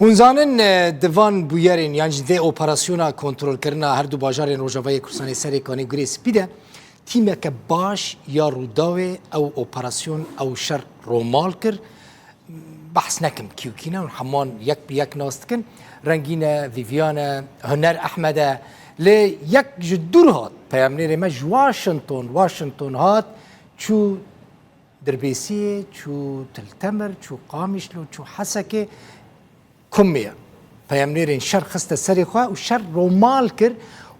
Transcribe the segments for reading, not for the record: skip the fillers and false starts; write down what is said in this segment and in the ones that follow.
Hûnzanin divan bûyerên yan jî vê operasyona kontrolkirina her du bajarên Rojavayê Kurdistanê serê kanê gurê spî de tîmeke baş ya Rûdawê ew operasyon ew şer romal kir. Behs nekim kîwkîne û heman yek bi yek nas dikin. Rengîne, Viviane, Huner Ehmede lê yek ji dûr hat peyamnêrê me ji Washington hat çû Dirbêsiyê, çû Tiltemer, çû Qamişlo, çû Hesekê Kummiye. Peyamnêrên şer xiste serê xwe û şer romal kir.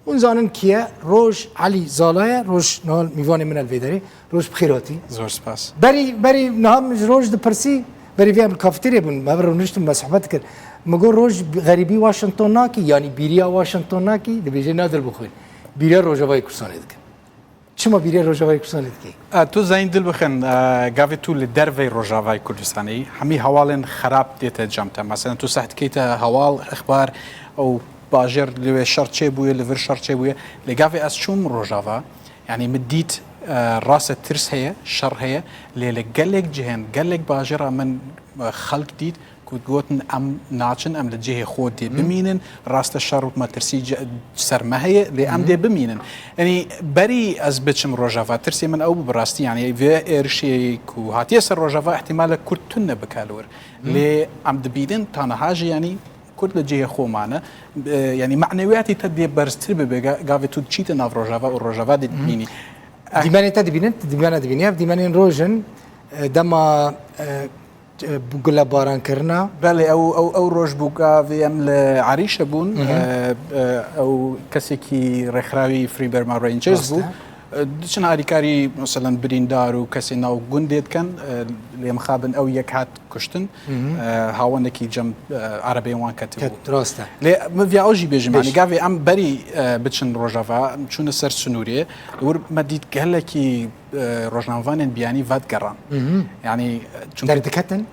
Hûn zanin kî ye? Roj Eli Zalla ye. Roj nihal mîvanê min el vê derê. Roj bi xêr hatî. Zor spas. Berî niha min ji roj dipirsî berî vê em li kafeterya bûn. Me rûniştim me sohbet kir. Me got roj xerîbî Washington nakî yanî bîriya Washington nakî dibêje nadir bixwîn. Bîriya Rojavayê Kurdistanê dikin. Çima bîriya Rojavayê Kurdistanê dikî? Tu zeyên dil bixin gavê tu li dervê Rojavayê Kurdistanê hemî hewalên xerab dête cem te. Mesela tu seh dikîte hewal ixbar ew bajêr li wê şer çêbûye li vir şer çêbûye. Lê gavê ez çûm Rojava yanî min dît rase tirs heye, şer heye lê li gelek cihên gelek bajêra min xelk dît ku gotin em naçin em li cihê xwe dê bimînin rasta şer û metirsî ser me heye lê em dê bimînin. Yanî berî ez biçim Rojava tirsê min ew bi rastî yanî vê êrişê ku hatiye ser Rojava ihtimalek Kurd tune bikalwir. Lê em dibînin taniha jî yanî Kurd li cihê xwe mane yanî maneviyatê te dê berztir bibe gavê tu çîte nav Rojava û Rojava dê dibînî. Dîmenê te dibînin, dîmena dibînî ev dîmenên rojin dema gula barankirina. Belê ew roj bû gavê em li Erîşê bûn ew kesekî rêxrawî Freeberma Rangers bû. Diçin alîkarî mesela birîndar û kesê nav gundê dikin lê mixabin ew yek hat kuştin hawanekî cem erebeyên wan ketibû. Rast e. Lê min vêya ew jî bêjim yanî gavê em berî biçin Rojava çûne ser Sunûriye wir me dît gelekî rojnavanên biyanî vedgeran. Yani derdiketin?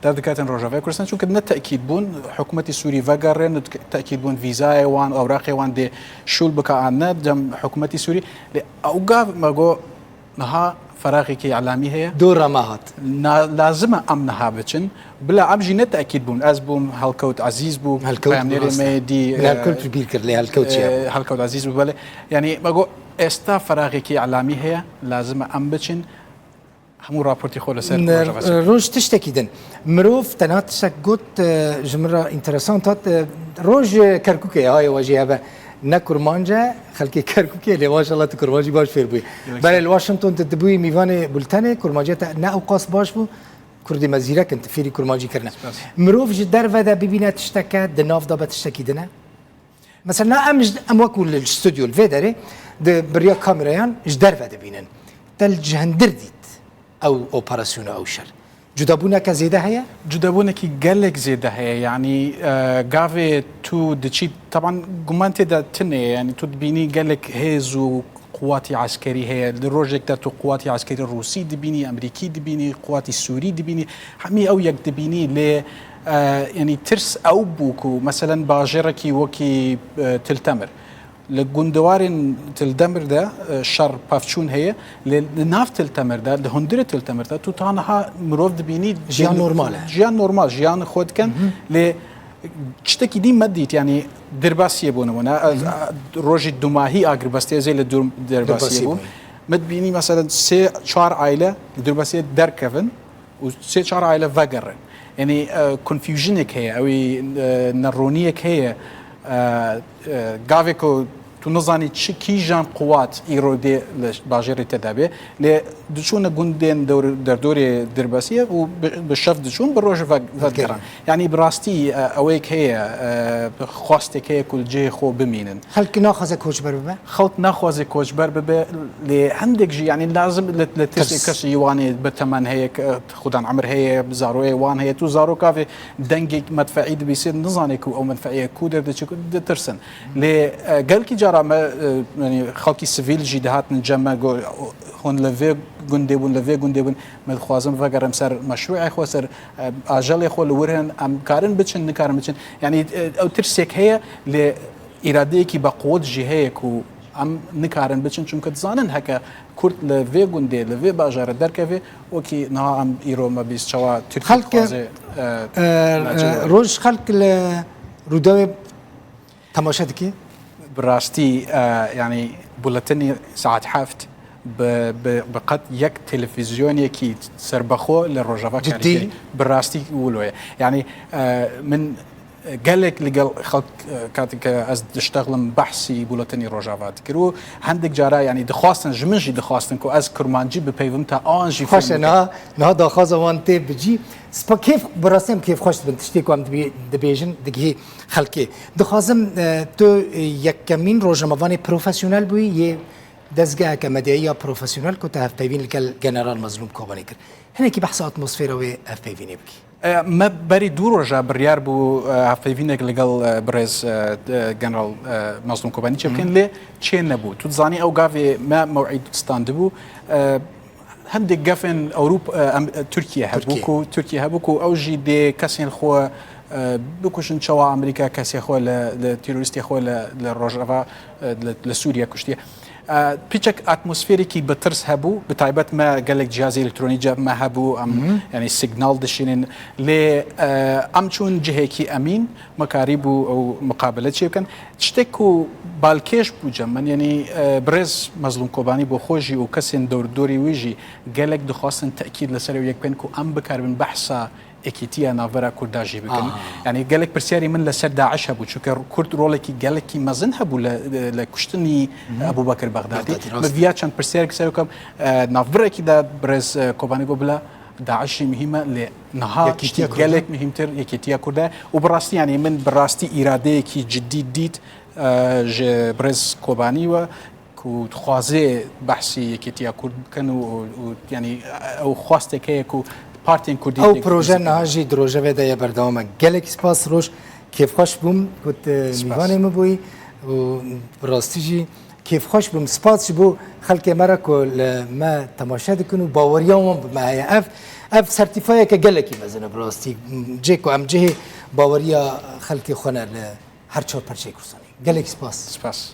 Derdiketin Rojavayê Kurdistanê çünkü ne tekîd bûn hikûmetî Sûrî vegerê ne tekîd bûn vîzayê wan ewraqê wan dê şûl bike an ne cem hikûmetî Sûrî lê ew gav me got niha feraxekî elamî heye dora me hat. Lazim e em niha biçin bila em jî ne tekîd bûn ez bûm helkewt ezîz bû peyamnêrê me dî helkewt bîr kir lê helkewt çi helkewt ezîz bû belê yanî me got ئێستا فراغێکی عەلامی هەیە لازمە ئەم بچین هەموو راپۆرتی خۆ لەسەر ڕۆژ تشتێکی دن مرۆڤ تەنها تشتێک گوت ji min re înteresant hat roj Kerkûkê hayê wajî hebe ne kurmanca xelkê Kerkûkê lê maşallah tu kurmancî baş fêr bûyî berê li Washington tu dibûyî mîvanê Bultenê kurmanciya te ne ew qas baş bû Kurdê me zîrekin tu fêrî kurmancî kirine mirov ji derve de bibîne tişteke di nav da be tiştekî dine mesela em wekû li stûdyo li vê derê di biriya kamerayan ji derve dibînin te li cihendir dît ew operasyona ew şer cudabûneke zêde heye cudabûnekî gelek zêde heye yanî gavê tu diçî taban guman tê de tune yanî tu dibînî gelek hêz û قواتي عسكري هي لروجك تو قواتي عسكري روسي دبيني امريكي دبيني قواتي سوري دبيني حمي او يك دبيني ل يعني ترس او بوكو مثلا باجركي وكي تلتمر لجندوارن تلتمر ده شر بافشون هي لناف تلتمر ده لهندر تلتمر ده تو تانها مروف دبيني جيان نورمال جيان خود كان ل تشتكي دي مديت يعني درباسيه بونمونه روجي دوماهي اغرباستي زي درباسيه بون مدبيني مثلا سي 4 عائله درباسيه دركفن و سي 4 عائله فاجرن يعني كونفيوجنك هي او نرونيك هي غافيكو تو نزاني كي جان قوات ايرودي باجيري تدابي ل دشون غوندين دوري درباسيه وبالشف دشون بالروج فاجران يعني براستي اويك هي خواستك هي كل جي خو بمينن خلق ناخذ كوجبر ببا خلط ناخذ كوجبر ببا اللي عندك جي يعني لازم لتسكش يواني بتمن هي خدان عمر هي زاروي وان هي تو زارو كافي دنجك مدفعي بيصير نزانك او مدفعيه كودر دترسن ل قالكي يعني خلقي سيفيل جدهات نجمع هون لفي گوندێبوون لەوێ گوندێبوون مەخوازم ڤگەڕم سەر مەشروعی خۆ سەر ئاژەڵی خۆ لە ورهێن ئەم کارن بچن نکارن بچن یعنی ئەو ترسێک هەیە لێ ئیرادەیەکی بە قوت ژی هەیە و ئەم نکارن بچن چونکە دزانن هەکە کورد لە vê gundê li vê bajarê derkeve wekî niha em îro me bîstçawa Tirkiye roj xelk li Rûdawê temaşe dike bi rastî yanî buletinê saet heft بقد يك تلفزيونيكي سربخو للرجافة جدي بالراستي ولوية يعني من قالك لقال خلق كاتك از تشتغلم بحثي بولتني رجافات كرو عندك جارا يعني دخواستن جمنجي دخواستن كو از كرمانجي ببيفمتا انجي خوش نه داخواز وان تي بجي سبا كيف براسم كيف خوش بنتشتي كو ام دبيجن دغي خلقي دخوازم تو يكمين روجمافاني بروفيسيونال بوي ي دزگاه که مدعیه پروفسیونال که تا هفپیوین لکل جنرال مظلوم کوبانی کرد هنه کی بحث اتمسفیره و هفپیوینی بکی ما بري دور رجع بريار بو هفيفينك لقال بريز جنرال مظلوم كوباني كان لي تشين نبو تزاني او غافي ما موعد ستاندبو هندي جافن اوروبا تركيا هبوكو او جي دي كاسين خو بكوشن شوا امريكا كاسي خو للتيرورستي خو للرجافا لسوريا كشتي بيتشك اتموسفيريكي بترس هبو بتعبت ما قالك جهاز الكتروني جاب ما هبو يعني سيجنال دشينين ل امشون جهيكي امين مكاريبو او مقابله شي كان تشتكو بالكيش بوجمن يعني برز مظلوم كوباني بو خوجي وكسن دوري ويجي قالك دخواستن تاكيد لسري يك بينكو ام بكاربن بحثا اكيتيا نافرا كرداجي بكن يعني قالك برسياري من لسر داعش هبو شكر كرد رولكي قالك مازن هبو لكشتني ابو بكر بغدادي مفيات شان برسياري كسركم نافرا كده برز كوباني بلا داعش مهمه لنهار قالك مهمتر اكيتيا كردا وبراستي يعني من براستي اراده كي جديد ديت برز كوباني و كو تخوازي بحثي اكيتيا كرد كانوا يعني او خواستك هيكو پارتین کردی او پروژه نهاجی دروژه ده بردام گلک سپاس روش کیف خوش بوم کت میوانه مبوی و راستیجی کیف خوش بوم سپاس بو خلک مرا کل ما تماشا دکنو باوریام معایا اف سرتیفای که گلکی مزنه براستی جیکو ام جه باوریا خلک خونه هر چهار پرچه کرسانی گلک سپاس